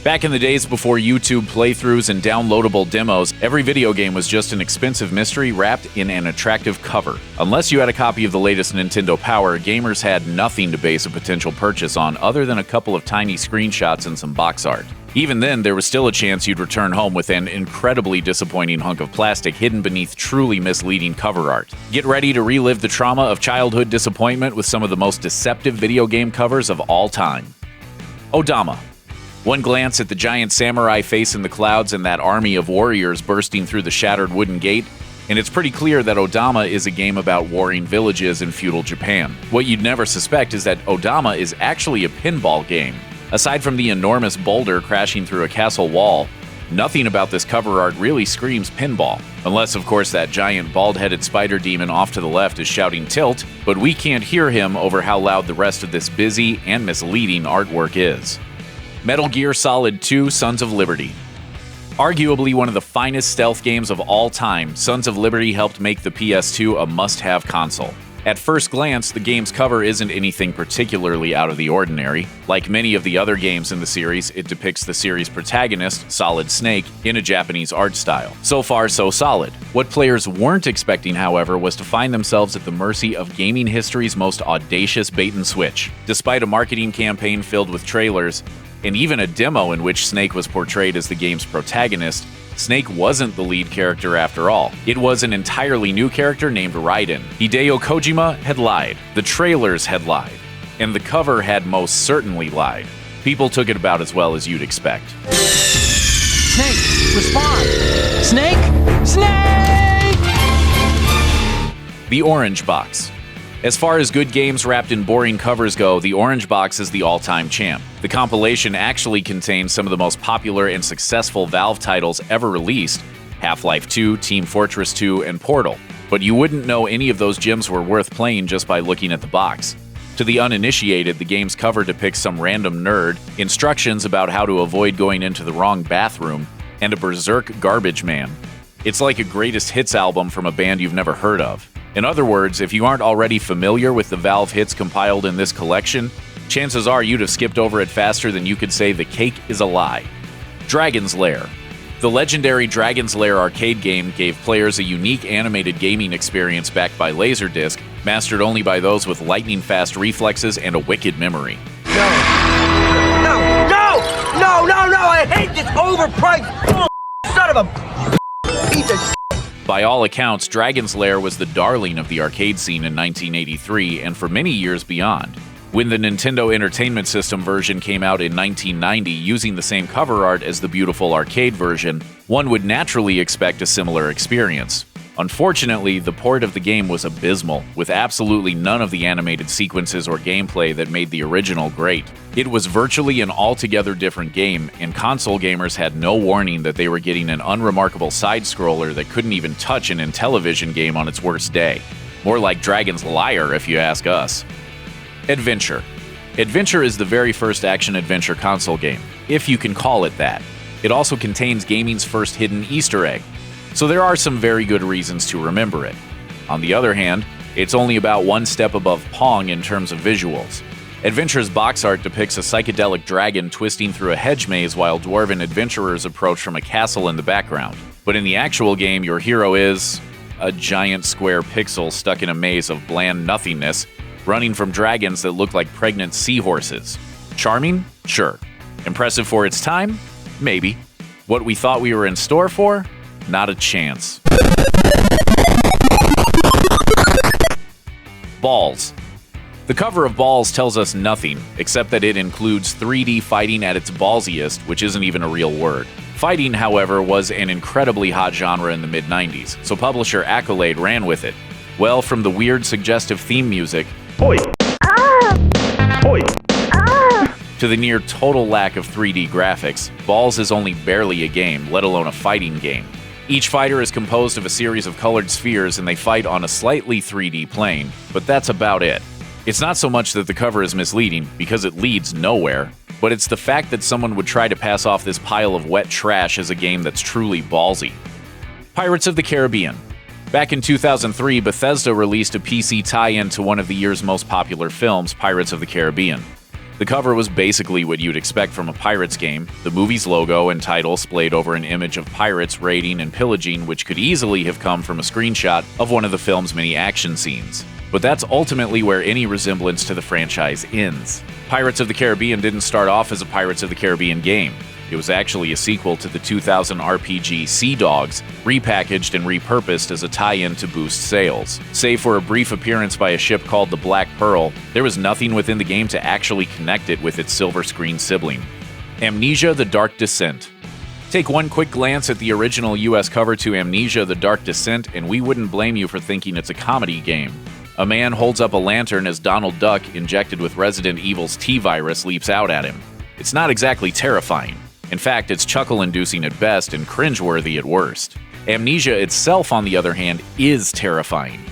Back in the days before YouTube playthroughs and downloadable demos, every video game was just an expensive mystery wrapped in an attractive cover. Unless you had a copy of the latest Nintendo Power, gamers had nothing to base a potential purchase on other than a couple of tiny screenshots and some box art. Even then, there was still a chance you'd return home with an incredibly disappointing hunk of plastic hidden beneath truly misleading cover art. Get ready to relive the trauma of childhood disappointment with some of the most deceptive video game covers of all time. Odama. One glance at the giant samurai face in the clouds and that army of warriors bursting through the shattered wooden gate, and it's pretty clear that Odama is a game about warring villages in feudal Japan. What you'd never suspect is that Odama is actually a pinball game. Aside from the enormous boulder crashing through a castle wall, nothing about this cover art really screams pinball. Unless, of course, that giant bald-headed spider demon off to the left is shouting tilt, but we can't hear him over how loud the rest of this busy and misleading artwork is. Metal Gear Solid 2: Sons of Liberty. Arguably one of the finest stealth games of all time, Sons of Liberty helped make the PS2 a must-have console. At first glance, the game's cover isn't anything particularly out of the ordinary. Like many of the other games in the series, it depicts the series' protagonist, Solid Snake, in a Japanese art style. So far, so solid. What players weren't expecting, however, was to find themselves at the mercy of gaming history's most audacious bait-and-switch. Despite a marketing campaign filled with trailers, and even a demo in which Snake was portrayed as the game's protagonist, Snake wasn't the lead character after all. It was an entirely new character named Raiden. Hideo Kojima had lied, the trailers had lied, and the cover had most certainly lied. People took it about as well as you'd expect. Snake, respond! Snake! Snake! The Orange Box. As far as good games wrapped in boring covers go, the Orange Box is the all-time champ. The compilation actually contains some of the most popular and successful Valve titles ever released: Half-Life 2, Team Fortress 2, and Portal. But you wouldn't know any of those gems were worth playing just by looking at the box. To the uninitiated, the game's cover depicts some random nerd, instructions about how to avoid going into the wrong bathroom, and a berserk garbage man. It's like a greatest hits album from a band you've never heard of. In other words, if you aren't already familiar with the Valve hits compiled in this collection, chances are you'd have skipped over it faster than you could say the cake is a lie. Dragon's Lair. The legendary Dragon's Lair arcade game gave players a unique animated gaming experience backed by Laserdisc, mastered only by those with lightning-fast reflexes and a wicked memory. No, I hate this overpriced son of a piece of shit. By all accounts, Dragon's Lair was the darling of the arcade scene in 1983 and for many years beyond. When the Nintendo Entertainment System version came out in 1990 using the same cover art as the beautiful arcade version, one would naturally expect a similar experience. Unfortunately, the port of the game was abysmal, with absolutely none of the animated sequences or gameplay that made the original great. It was virtually an altogether different game, and console gamers had no warning that they were getting an unremarkable side-scroller that couldn't even touch an Intellivision game on its worst day. More like Dragon's Lair, if you ask us. Adventure. Adventure is the very first action-adventure console game, if you can call it that. It also contains gaming's first hidden Easter egg, so there are some very good reasons to remember it. On the other hand, it's only about one step above Pong in terms of visuals. Adventure's box art depicts a psychedelic dragon twisting through a hedge maze while dwarven adventurers approach from a castle in the background. But in the actual game, your hero is a giant square pixel stuck in a maze of bland nothingness, running from dragons that look like pregnant seahorses. Charming? Sure. Impressive for its time? Maybe. What we thought we were in store for? Not a chance. Ballz. The cover of Ballz tells us nothing, except that it includes 3D fighting at its ballsiest, which isn't even a real word. Fighting, however, was an incredibly hot genre in the mid-90s, so publisher Accolade ran with it. Well, from the weird, suggestive theme music, Oi! Oi! To the near total lack of 3D graphics, Ballz is only barely a game, let alone a fighting game. Each fighter is composed of a series of colored spheres and they fight on a slightly 3D plane, but that's about it. It's not so much that the cover is misleading, because it leads nowhere, but it's the fact that someone would try to pass off this pile of wet trash as a game that's truly ballsy. Pirates of the Caribbean. Back in 2003, Bethesda released a PC tie-in to one of the year's most popular films, Pirates of the Caribbean. The cover was basically what you'd expect from a Pirates game, the movie's logo and title splayed over an image of pirates raiding and pillaging, which could easily have come from a screenshot of one of the film's many action scenes. But that's ultimately where any resemblance to the franchise ends. Pirates of the Caribbean didn't start off as a Pirates of the Caribbean game. It was actually a sequel to the 2000 RPG Sea Dogs, repackaged and repurposed as a tie-in to boost sales. Save for a brief appearance by a ship called the Black Pearl, there was nothing within the game to actually connect it with its silver screen sibling. Amnesia: The Dark Descent. Take one quick glance at the original US cover to Amnesia: The Dark Descent, and we wouldn't blame you for thinking it's a comedy game. A man holds up a lantern as Donald Duck, injected with Resident Evil's T-Virus, leaps out at him. It's not exactly terrifying. In fact, it's chuckle-inducing at best and cringeworthy at worst. Amnesia itself, on the other hand, is terrifying.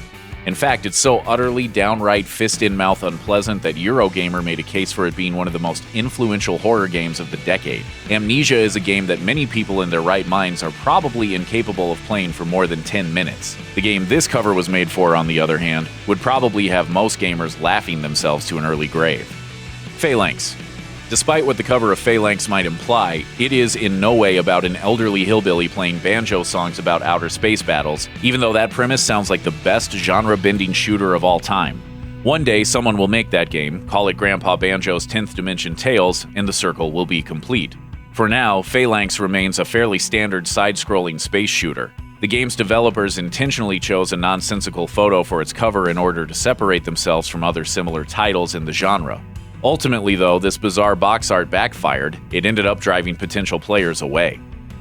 In fact, it's so utterly downright fist-in-mouth unpleasant that Eurogamer made a case for it being one of the most influential horror games of the decade. Amnesia is a game that many people in their right minds are probably incapable of playing for more than 10 minutes. The game this cover was made for, on the other hand, would probably have most gamers laughing themselves to an early grave. Phalanx. Despite what the cover of Phalanx might imply, it is in no way about an elderly hillbilly playing banjo songs about outer space battles, even though that premise sounds like the best genre-bending shooter of all time. One day, someone will make that game, call it Grandpa Banjo's 10th Dimension Tales, and the circle will be complete. For now, Phalanx remains a fairly standard side-scrolling space shooter. The game's developers intentionally chose a nonsensical photo for its cover in order to separate themselves from other similar titles in the genre. Ultimately, though, this bizarre box art backfired. It ended up driving potential players away.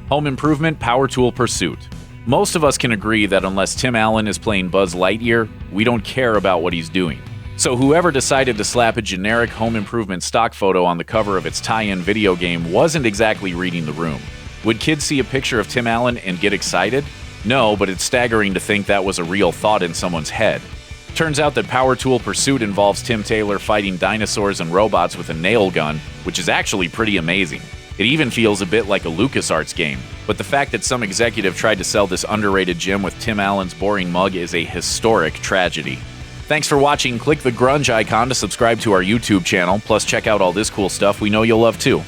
Home Improvement: Power Tool Pursuit. Most of us can agree that unless Tim Allen is playing Buzz Lightyear, we don't care about what he's doing. So whoever decided to slap a generic Home Improvement stock photo on the cover of its tie-in video game wasn't exactly reading the room. Would kids see a picture of Tim Allen and get excited? No, but it's staggering to think that was a real thought in someone's head. Turns out that Power Tool Pursuit involves Tim Taylor fighting dinosaurs and robots with a nail gun, which is actually pretty amazing. It even feels a bit like a LucasArts game, but the fact that some executive tried to sell this underrated gem with Tim Allen's boring mug is a historic tragedy. Thanks for watching. Click the grunge icon to subscribe to our YouTube channel, plus check out all this cool stuff we know you'll love too.